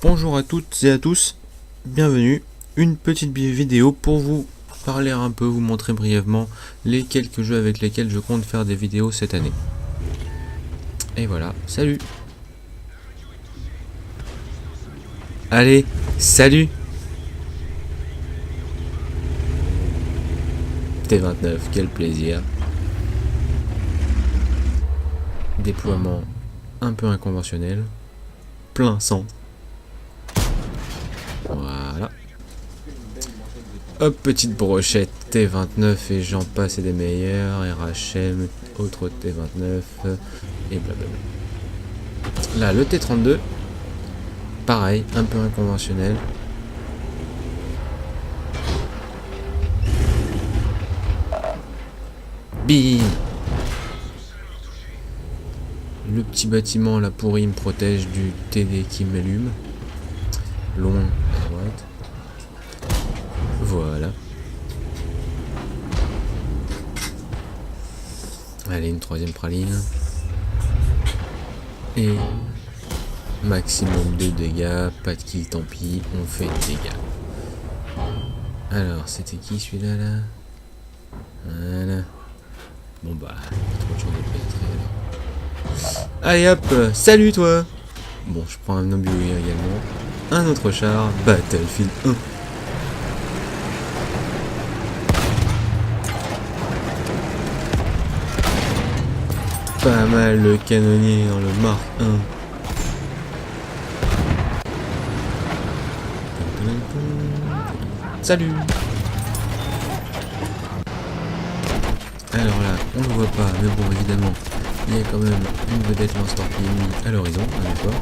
Bonjour à toutes et à tous, bienvenue. Une petite vidéo pour vous parler un peu, vous montrer brièvement les quelques jeux avec lesquels je compte faire des vidéos cette année. Et voilà, salut. Allez, salut. T29, quel plaisir. Déploiement un peu inconventionnel. Plein centre. Voilà. Hop, petite brochette T29 et j'en passe et des meilleurs. RHM, autre T29 et blablabla. Là, le T32. Pareil, un peu inconventionnel. Bim. Le petit bâtiment là pourri me protège du TD qui m'allume. Long à droite. Voilà. Allez, une troisième praline. Et maximum de dégâts. Pas de kill, tant pis. On fait des dégâts. Alors, c'était qui celui-là là? Voilà. Bon bah, trop de chance de pénétrer alors. Allez hop, salut toi. Bon, je prends un obus également. Un autre char, Battlefield 1. Pas mal le canonnier dans le Mark 1. Salut. Alors là, on ne le voit pas, mais bon, évidemment, il y a quand même une vedette lance-torpille à l'horizon, un effort.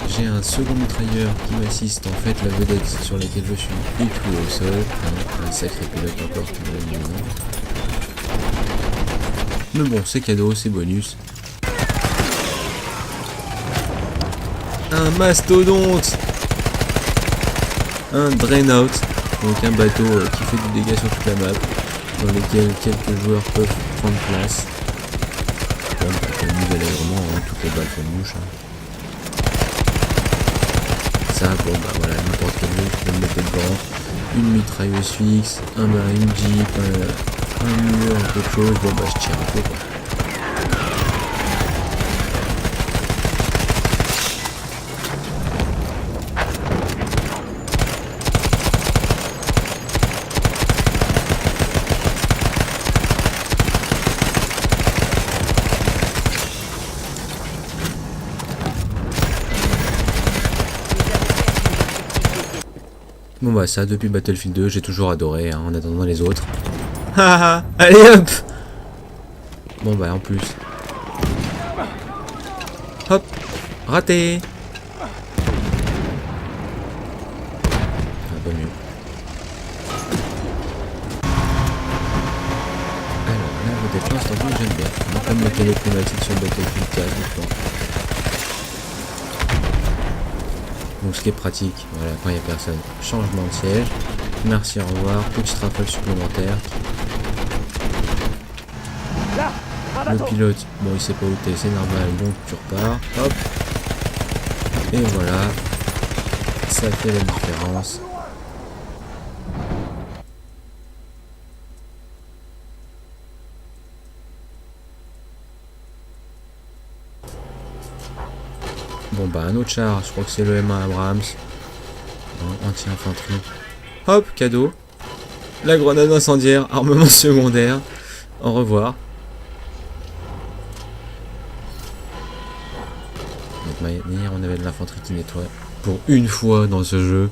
J'ai un second mitrailleur qui m'assiste, en fait, la vedette sur laquelle je suis est clouée au sol. Un sacré pilote encore qui me l'a mis. Mais bon, c'est cadeau, c'est bonus. Un mastodonte. Un Drainout, donc un bateau qui fait du dégât sur toute la map, dans lequel quelques joueurs peuvent prendre place. Bon, bah, comme nous allègrement, hein, toutes les balles font mouche. Hein. Ça, bon bah voilà, n'importe quel jeu, je peux me mettre dedans. Une mitrailleuse fixe, une jeep, un mur, quelque chose, bon bah je tire un peu quoi. Bon bah ça, depuis Battlefield 2, j'ai toujours adoré, hein, en attendant les autres. Haha, allez hop. Bon bah en plus. Hop, raté. Ah, pas mieux. Alors là, peut-être l'instant j'aime bien. On a comme la téléclimatique sur Battlefield 4, je pense. Donc ce qui est pratique, voilà, quand il n'y a personne. Changement de siège. Merci, au revoir. Petite rafale supplémentaire. Le pilote, bon il sait pas où t'es, c'est normal, donc tu repars. Hop. Et voilà. Ça fait la différence. Bon bah un autre char, je crois que c'est le M1 Abrams. Anti-infanterie. Hop, cadeau. La grenade incendiaire, armement secondaire. Au revoir. De toute manière, on avait de l'infanterie qui nettoie. Pour une fois dans ce jeu.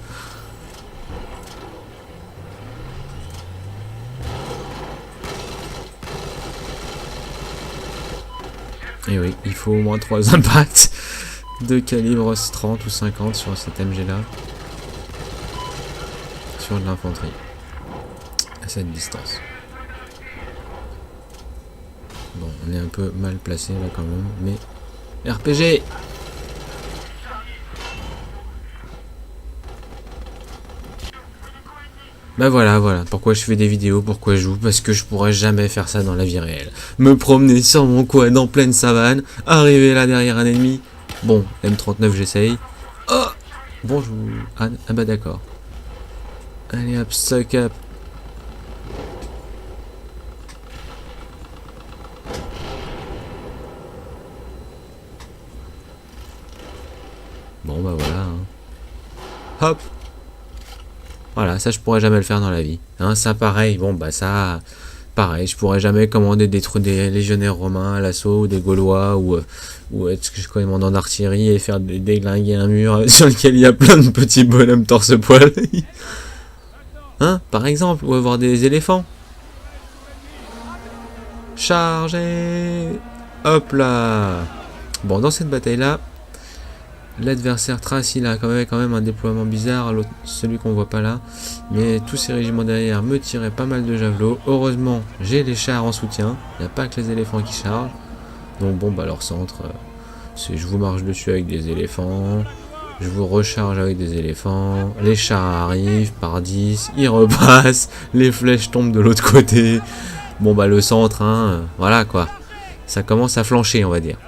Et oui, il faut au moins 3 impacts de calibre 30 ou 50 sur cet MG là. Sur de l'infanterie. À cette distance. Bon, on est un peu mal placé là quand même, mais... RPG! Bah voilà, pourquoi je fais des vidéos, pourquoi je joue, parce que je pourrais jamais faire ça dans la vie réelle. Me promener sur mon quad en pleine savane, arriver là derrière un ennemi, Bon, M39 j'essaye. Oh, bonjour. Ah bah d'accord. Allez hop, suck up. Bon bah voilà. Hein. Hop. Voilà, ça je pourrais jamais le faire dans la vie. Hein, ça pareil, bon bah ça... Pareil, je pourrais jamais commander des légionnaires romains à l'assaut, ou des gaulois, ou être commandant d'artillerie et faire déglinguer un mur sur lequel il y a plein de petits bonhommes torse-poil. Hein, par exemple, ou avoir des éléphants. Chargez. Hop là. Bon, dans cette bataille-là, l'adversaire Thrace, il a quand même un déploiement bizarre, celui qu'on voit pas là. Mais tous ces régiments derrière me tiraient pas mal de javelots. Heureusement, j'ai les chars en soutien. Il n'y a pas que les éléphants qui chargent. Donc bon, bah leur centre, c'est je vous marche dessus avec des éléphants. Je vous recharge avec des éléphants. Les chars arrivent par 10. Ils repassent. Les flèches tombent de l'autre côté. Bon bah le centre, hein, voilà quoi. Ça commence à flancher, on va dire.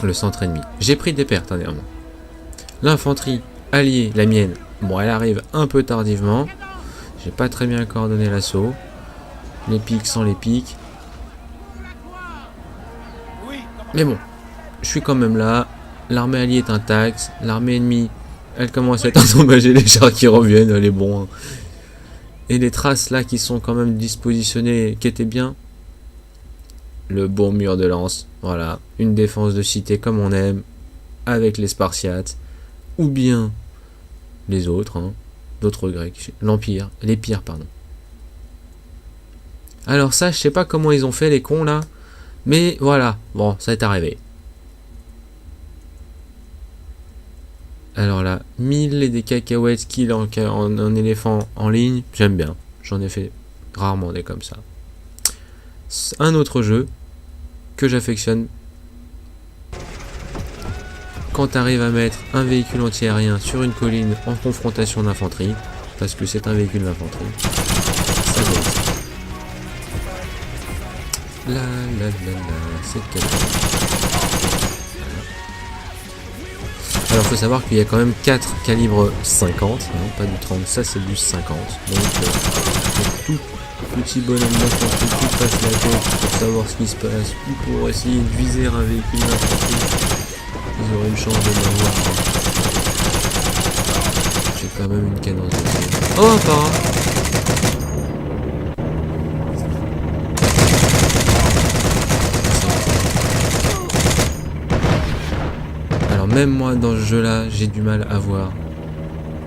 Le centre ennemi. J'ai pris des pertes dernièrement. L'infanterie alliée, la mienne, bon elle arrive un peu tardivement. J'ai pas très bien coordonné l'assaut. Les pics sans les pics. Mais bon, je suis quand même là. L'armée alliée est intacte. L'armée ennemie, elle commence à être endommagée. Les chars qui reviennent, elle est bon. Hein. Et les traces là qui sont quand même dispositionnées, qui étaient bien. Le bon mur de lance. Voilà, une défense de cité comme on aime. Avec les Spartiates. Ou bien les autres, hein, d'autres Grecs. L'Empire, les pires, pardon. Alors ça, je sais pas comment ils ont fait les cons là. Mais voilà, bon, ça est arrivé. Alors là, 1000 et des cacahuètes kill en éléphant en ligne, j'aime bien. J'en ai fait rarement des comme ça. Un autre jeu que j'affectionne. Quand tu arrives à mettre un véhicule anti-aérien sur une colline en confrontation d'infanterie, parce que c'est un véhicule d'infanterie, ça donne. C'est cadeau. Alors faut savoir qu'il y a quand même 4 calibres 50, hein, pas du 30, ça c'est du 50. Donc tout petit bonhomme d'infanterie qui passe la tête pour savoir ce qui se passe, ou pour essayer de viser un véhicule d'infanterie, ils auraient une chance de m'avoir. J'ai quand même une cadence de tir. Oh, pas. Alors même moi dans ce jeu là, j'ai du mal à voir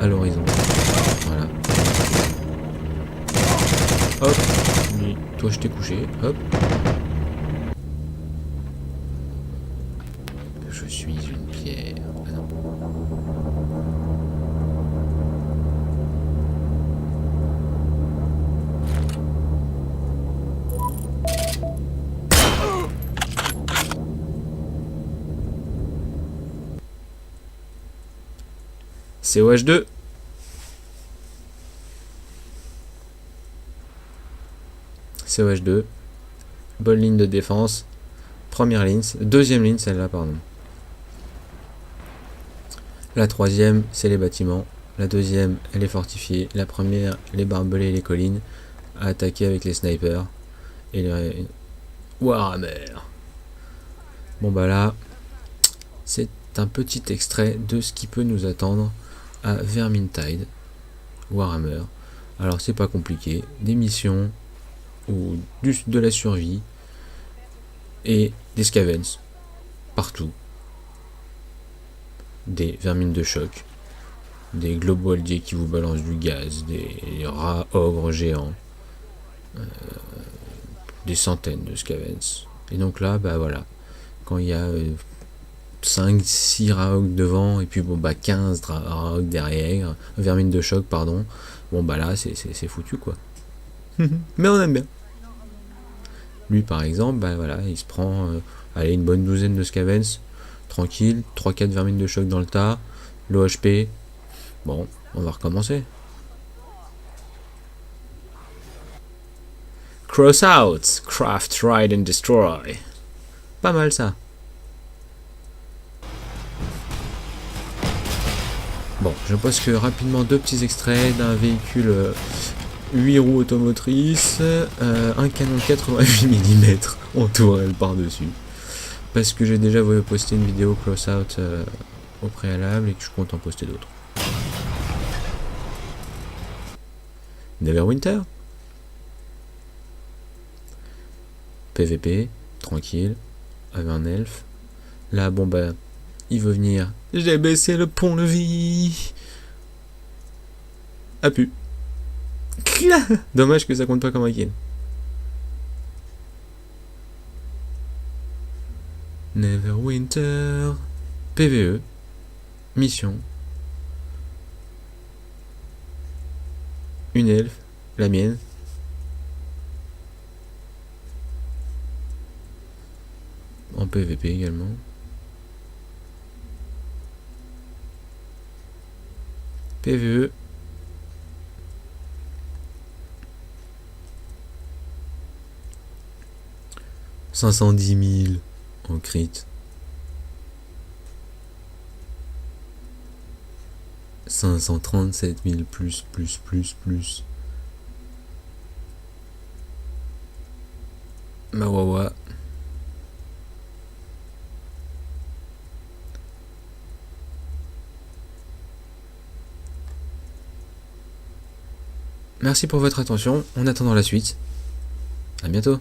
à l'horizon. Voilà. Hop. Toi je t'ai couché. Hop. Je suis une pierre. Ah non. COH2. COH2. Bonne ligne de défense. Première ligne. Deuxième ligne, celle-là, pardon. La troisième, c'est les bâtiments. La deuxième, elle est fortifiée. La première, les barbelés et les collines. À attaquer avec les snipers. Et les... Warhammer. Bon bah là, c'est un petit extrait de ce qui peut nous attendre à Vermintide, Warhammer. Alors c'est pas compliqué, des missions ou de la survie et des scavens partout, des vermines de choc, des globoaldiers qui vous balancent du gaz, des rats ogres géants, des centaines de scavens. Et donc là, bah voilà, quand il y a 5-6 Raog devant et puis bon bah 15 Raog derrière, vermine de choc pardon, bon bah là c'est foutu quoi. Mais on aime bien. Lui par exemple, bah voilà, il se prend allez, une bonne douzaine de scavens, tranquille, 3-4 vermines de choc dans le tas, l'OHP, bon, on va recommencer. Cross out, craft, ride and destroy. Pas mal ça. Bon, je poste rapidement deux petits extraits d'un véhicule 8 roues automotrices, un canon de 88 mm en tourelle par-dessus. Parce que j'ai déjà voulu poster une vidéo close out au préalable et que je compte en poster d'autres. Neverwinter. PVP, tranquille, avec un elfe. Là, bon bah, il veut venir. J'ai baissé le pont-levis. Ah pu. Dommage que ça compte pas comme un kill. Neverwinter. PVE. Mission. Une elfe. La mienne. En PVP également. PVE. « 510 000 en crit. 537 000 plus. Mawawa. Merci pour votre attention. En attendant la suite. À bientôt.